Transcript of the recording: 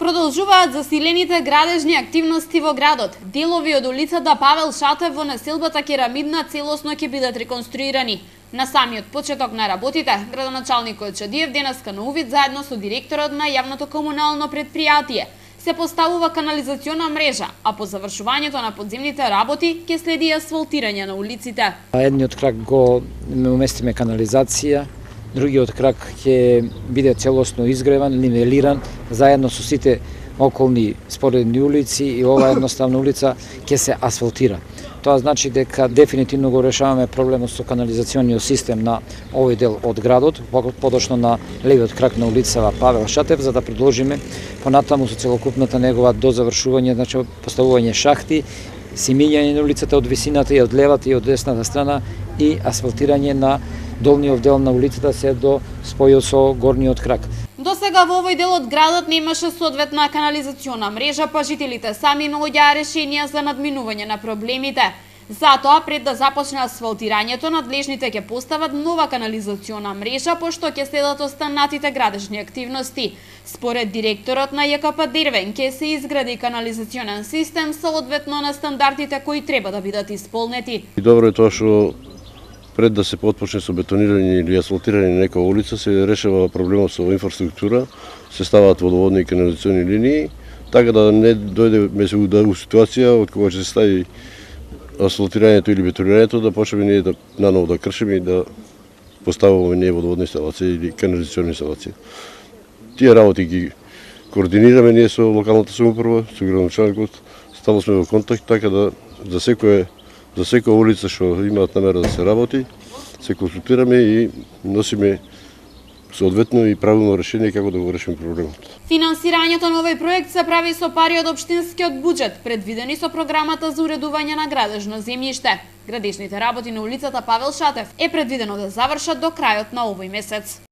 Продолжуваат засилените градежни активности во градот. Делови од улицата Павел Шатев во населбата Керамидна целосно ќе бидат реконструирани. На самиот почеток на работите, градоначалникот Чадиев денеска на увид заедно со директорот на јавното комунално предпријатие се поставува канализациона мрежа, а по завршувањето на подземните работи ќе следи асфалтирање на улиците. Едниот крак го уместиме канализација, другиот крак ќе биде целосно изгреван, нивелиран, заедно со сите околни споредни улици и оваа едноставна улица ќе се асфалтира. Тоа значи дека дефинитивно го решаваме проблемот со канализациониот систем на овој дел од градот, подочно на левиот крак на улицава Павел Шатев, за да продолжиме понатаму со целокупната негова до завршување, значи поставување шахти, симињање на улицата од висината и од левата и од десната страна и асфалтирање на долниот дел на улицата се до спојот со горниот крак. До сега во овој дел од градот немаше соодветна канализациона мрежа, па жителите сами наоѓаа решенија за надминување на проблемите. Затоа, пред да започне асфалтирањето, надлежните ќе постават нова канализациона мрежа, пошто ќе следат останатите градежни активности. Според директорот на ЈКП Дервен, ќе се изгради канализационен систем соодветно на стандардите кои треба да бидат исполнети. Добро е тоа што пред да се потпочне со бетонирање или асфалтирање на некоја улица, се решава проблемот со инфраструктура, се ставаат водоводни и канализациони линии, така да не дојдеме се у ситуација од кога ќе се стави асфалтирањето или бетонирањето, да почнеме ние да наново да кршиме и да поставуваме ние водоводни инсталации или канализациони инсталации. Тие работи ги координираме ние со локалната самоуправа, со градоначалникот, стално сме во контакт, така да за секоја улица што имаат намера да се работи, се консултираме и носиме соодветно и правилно решение како да го решиме проблемот. Финансирањето на овој проект се прави со пари од општинскиот буџет, предвидени со програмата за уредување на градежно земјиште. Градежните работи на улицата Павел Шатев е предвидено да завршат до крајот на овој месец.